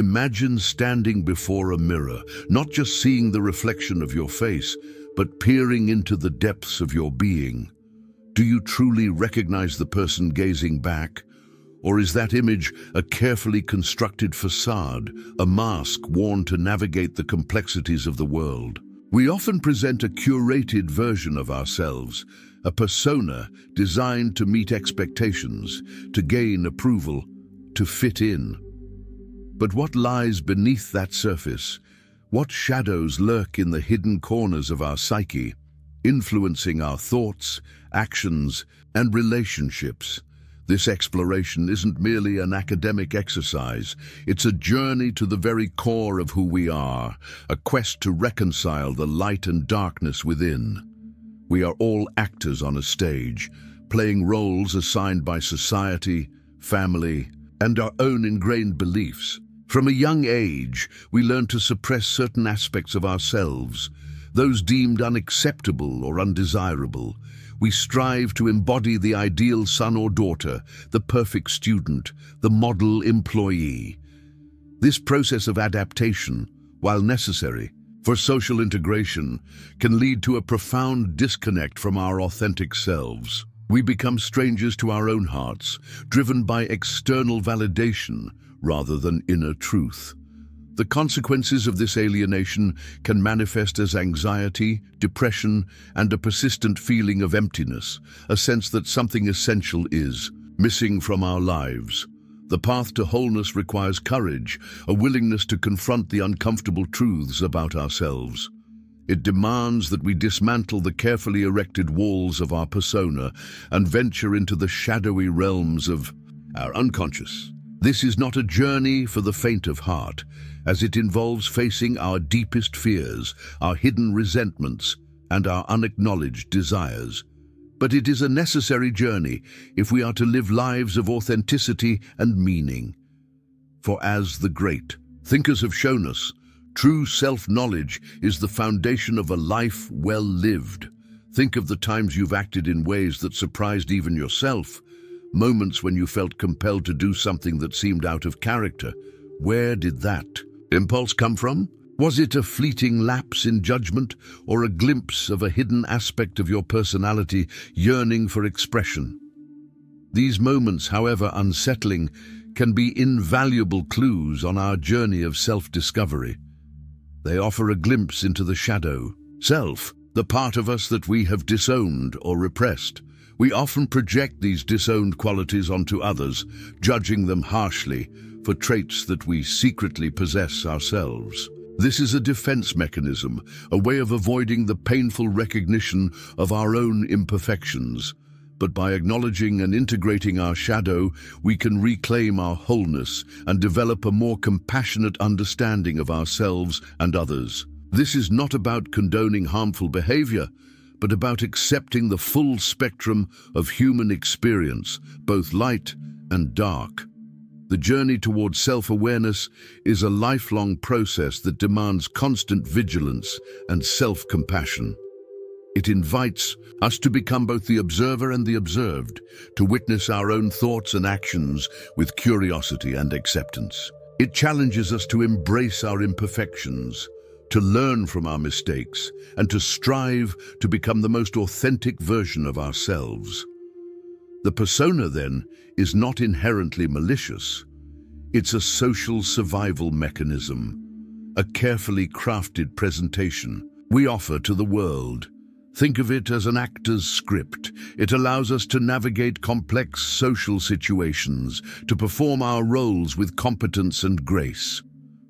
Imagine standing before a mirror, not just seeing the reflection of your face, but peering into the depths of your being. Do you truly recognize the person gazing back? Or is that image a carefully constructed facade, a mask worn to navigate the complexities of the world? We often present a curated version of ourselves, a persona designed to meet expectations, to gain approval, to fit in. But what lies beneath that surface? What shadows lurk in the hidden corners of our psyche, influencing our thoughts, actions, and relationships? This exploration isn't merely an academic exercise, it's a journey to the very core of who we are, a quest to reconcile the light and darkness within. We are all actors on a stage, playing roles assigned by society, family, and our own ingrained beliefs. From a young age, we learn to suppress certain aspects of ourselves, those deemed unacceptable or undesirable. We strive to embody the ideal son or daughter, the perfect student, the model employee. This process of adaptation, while necessary for social integration, can lead to a profound disconnect from our authentic selves. We become strangers to our own hearts, driven by external validation rather than inner truth. The consequences of this alienation can manifest as anxiety, depression, and a persistent feeling of emptiness, a sense that something essential is missing from our lives. The path to wholeness requires courage, a willingness to confront the uncomfortable truths about ourselves. It demands that we dismantle the carefully erected walls of our persona and venture into the shadowy realms of our unconscious. This is not a journey for the faint of heart, as it involves facing our deepest fears, our hidden resentments, and our unacknowledged desires. But it is a necessary journey if we are to live lives of authenticity and meaning. For as the great thinkers have shown us, true self-knowledge is the foundation of a life well lived. Think of the times you've acted in ways that surprised even yourself, moments when you felt compelled to do something that seemed out of character. Where did that impulse come from? Was it a fleeting lapse in judgment or a glimpse of a hidden aspect of your personality yearning for expression? These moments, however unsettling, can be invaluable clues on our journey of self-discovery. They offer a glimpse into the shadow self, the part of us that we have disowned or repressed. We often project these disowned qualities onto others, judging them harshly for traits that we secretly possess ourselves. This is a defense mechanism, a way of avoiding the painful recognition of our own imperfections. But by acknowledging and integrating our shadow, we can reclaim our wholeness and develop a more compassionate understanding of ourselves and others. This is not about condoning harmful behavior, but about accepting the full spectrum of human experience, both light and dark. The journey towards self-awareness is a lifelong process that demands constant vigilance and self-compassion. It invites us to become both the observer and the observed, to witness our own thoughts and actions with curiosity and acceptance. It challenges us to embrace our imperfections, to learn from our mistakes, and to strive to become the most authentic version of ourselves. The persona, then, is not inherently malicious. It's a social survival mechanism, a carefully crafted presentation we offer to the world. Think of it as an actor's script. It allows us to navigate complex social situations, to perform our roles with competence and grace.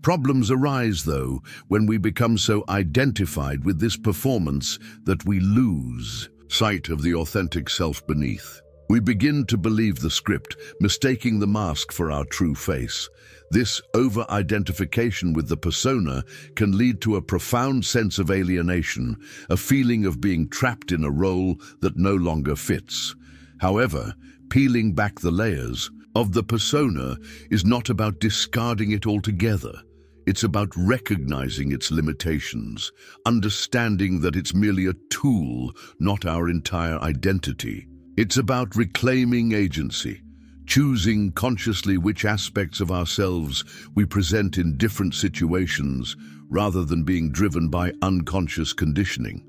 Problems arise, though, when we become so identified with this performance that we lose sight of the authentic self beneath. We begin to believe the script, mistaking the mask for our true face. This over-identification with the persona can lead to a profound sense of alienation, a feeling of being trapped in a role that no longer fits. However, peeling back the layers of the persona is not about discarding it altogether. It's about recognizing its limitations, understanding that it's merely a tool, not our entire identity. It's about reclaiming agency, choosing consciously which aspects of ourselves we present in different situations rather than being driven by unconscious conditioning.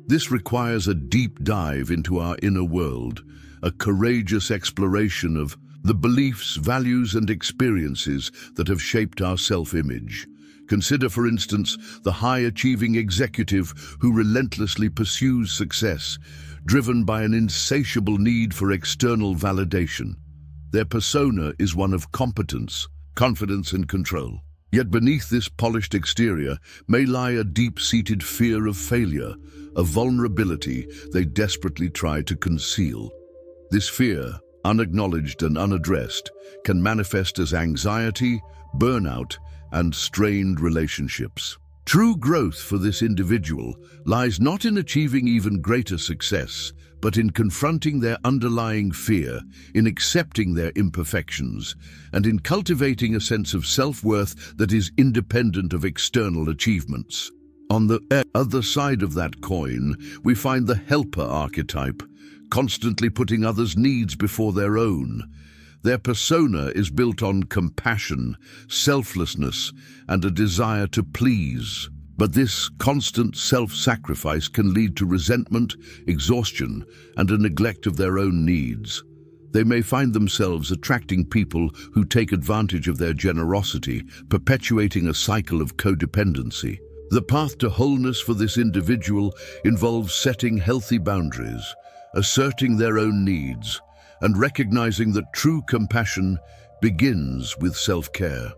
This requires a deep dive into our inner world, a courageous exploration of the beliefs, values, and experiences that have shaped our self-image. Consider, for instance, the high-achieving executive who relentlessly pursues success, driven by an insatiable need for external validation. Their persona is one of competence, confidence, and control. Yet beneath this polished exterior may lie a deep-seated fear of failure, a vulnerability they desperately try to conceal. This fear, unacknowledged and unaddressed, can manifest as anxiety, burnout, and strained relationships. True growth for this individual lies not in achieving even greater success, but in confronting their underlying fear, in accepting their imperfections, and in cultivating a sense of self-worth that is independent of external achievements. On the other side of that coin, we find the helper archetype, constantly putting others' needs before their own. Their persona is built on compassion, selflessness, and a desire to please. But this constant self-sacrifice can lead to resentment, exhaustion, and a neglect of their own needs. They may find themselves attracting people who take advantage of their generosity, perpetuating a cycle of codependency. The path to wholeness for this individual involves setting healthy boundaries, asserting their own needs, and recognizing that true compassion begins with self-care.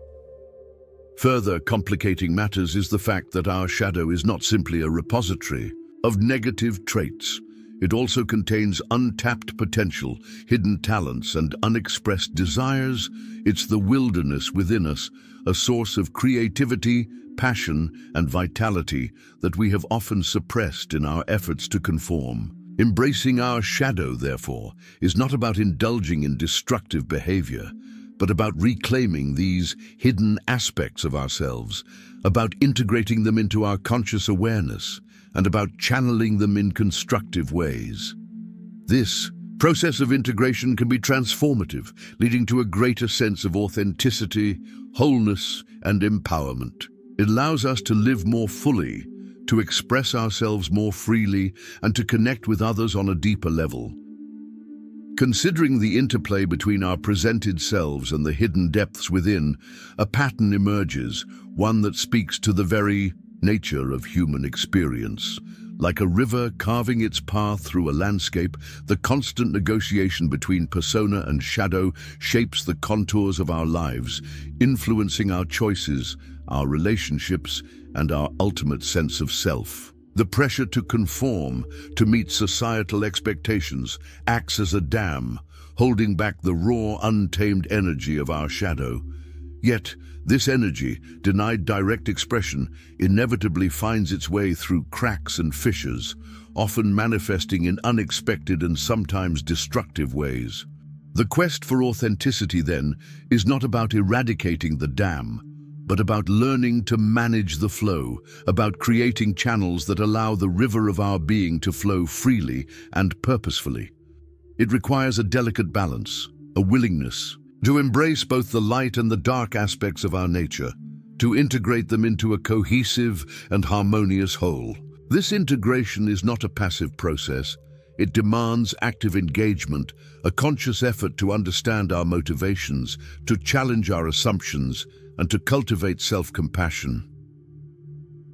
Further complicating matters is the fact that our shadow is not simply a repository of negative traits. It also contains untapped potential, hidden talents, and unexpressed desires. It's the wilderness within us, a source of creativity, passion, and vitality that we have often suppressed in our efforts to conform. Embracing our shadow, therefore, is not about indulging in destructive behavior, but about reclaiming these hidden aspects of ourselves, about integrating them into our conscious awareness, and about channeling them in constructive ways. This process of integration can be transformative, leading to a greater sense of authenticity, wholeness, and empowerment. It allows us to live more fully, to express ourselves more freely, and to connect with others on a deeper level. Considering the interplay between our presented selves and the hidden depths within, a pattern emerges, one that speaks to the very nature of human experience. Like a river carving its path through a landscape, the constant negotiation between persona and shadow shapes the contours of our lives, influencing our choices, our relationships, and our ultimate sense of self. The pressure to conform, to meet societal expectations, acts as a dam, holding back the raw, untamed energy of our shadow. Yet, this energy, denied direct expression, inevitably finds its way through cracks and fissures, often manifesting in unexpected and sometimes destructive ways. The quest for authenticity, then, is not about eradicating the dam, but about learning to manage the flow, about creating channels that allow the river of our being to flow freely and purposefully. It requires a delicate balance, a willingness to embrace both the light and the dark aspects of our nature, to integrate them into a cohesive and harmonious whole. This integration is not a passive process. It demands active engagement, a conscious effort to understand our motivations, to challenge our assumptions, and to cultivate self-compassion.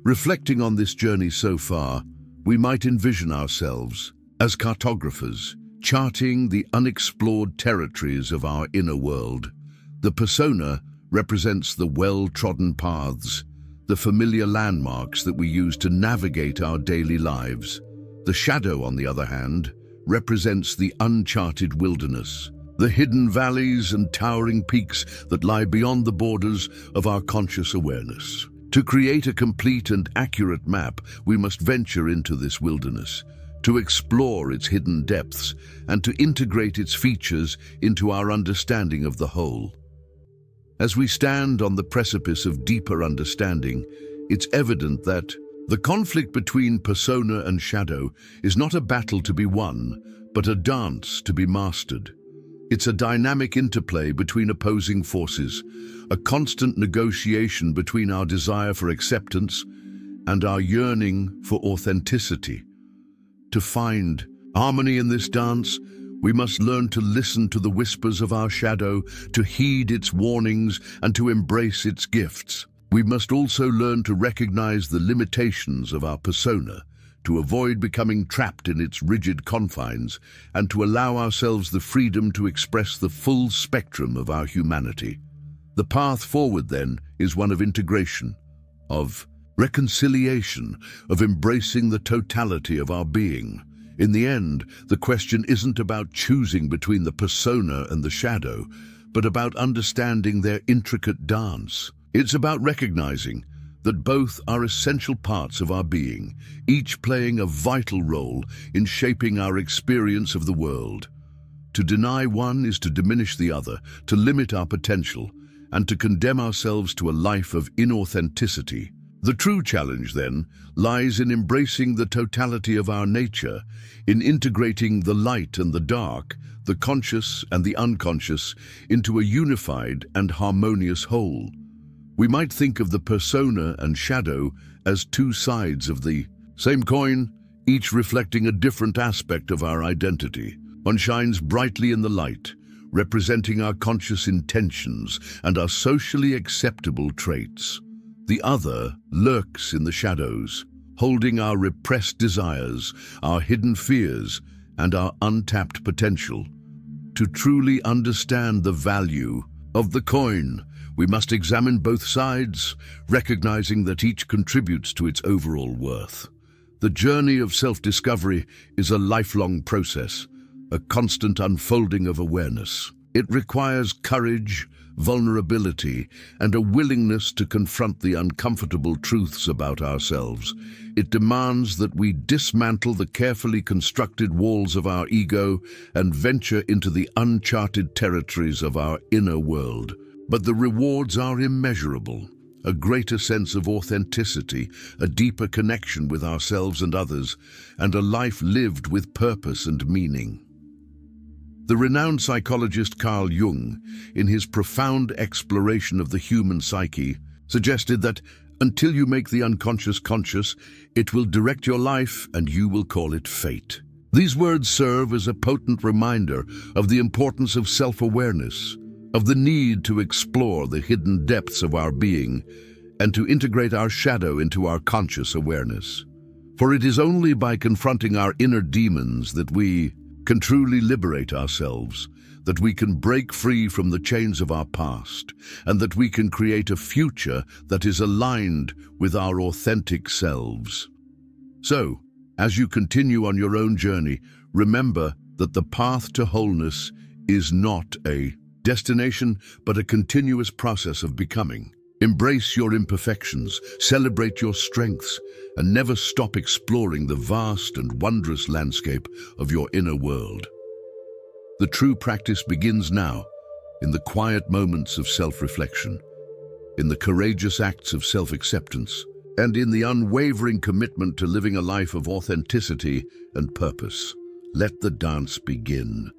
Reflecting on this journey so far, we might envision ourselves as cartographers, charting the unexplored territories of our inner world. The persona represents the well-trodden paths, the familiar landmarks that we use to navigate our daily lives. The shadow, on the other hand, represents the uncharted wilderness, the hidden valleys and towering peaks that lie beyond the borders of our conscious awareness. To create a complete and accurate map, we must venture into this wilderness, to explore its hidden depths, and to integrate its features into our understanding of the whole. As we stand on the precipice of deeper understanding, it's evident that the conflict between persona and shadow is not a battle to be won, but a dance to be mastered. It's a dynamic interplay between opposing forces, a constant negotiation between our desire for acceptance and our yearning for authenticity. To find harmony in this dance, we must learn to listen to the whispers of our shadow, to heed its warnings, and to embrace its gifts. We must also learn to recognize the limitations of our persona, to avoid becoming trapped in its rigid confines, and to allow ourselves the freedom to express the full spectrum of our humanity. The path forward, then, is one of integration, of reconciliation, of embracing the totality of our being. In the end, the question isn't about choosing between the persona and the shadow, but about understanding their intricate dance. It's about recognizing that both are essential parts of our being, each playing a vital role in shaping our experience of the world. To deny one is to diminish the other, to limit our potential, and to condemn ourselves to a life of inauthenticity. The true challenge, then, lies in embracing the totality of our nature, in integrating the light and the dark, the conscious and the unconscious, into a unified and harmonious whole. We might think of the persona and shadow as two sides of the same coin, each reflecting a different aspect of our identity. One shines brightly in the light, representing our conscious intentions and our socially acceptable traits. The other lurks in the shadows, holding our repressed desires, our hidden fears, and our untapped potential. To truly understand the value of the coin, we must examine both sides, recognizing that each contributes to its overall worth. The journey of self-discovery is a lifelong process, a constant unfolding of awareness. It requires courage, vulnerability, and a willingness to confront the uncomfortable truths about ourselves. It demands that we dismantle the carefully constructed walls of our ego and venture into the uncharted territories of our inner world. But the rewards are immeasurable. A greater sense of authenticity, a deeper connection with ourselves and others, and a life lived with purpose and meaning. The renowned psychologist Carl Jung, in his profound exploration of the human psyche, suggested that until you make the unconscious conscious, it will direct your life and you will call it fate. These words serve as a potent reminder of the importance of self-awareness, of the need to explore the hidden depths of our being and to integrate our shadow into our conscious awareness. For it is only by confronting our inner demons that we can truly liberate ourselves, that we can break free from the chains of our past, and that we can create a future that is aligned with our authentic selves. So, as you continue on your own journey, remember that the path to wholeness is not a destination, but a continuous process of becoming. Embrace your imperfections, celebrate your strengths, and never stop exploring the vast and wondrous landscape of your inner world. The true practice begins now, in the quiet moments of self-reflection, in the courageous acts of self-acceptance, and in the unwavering commitment to living a life of authenticity and purpose. Let the dance begin.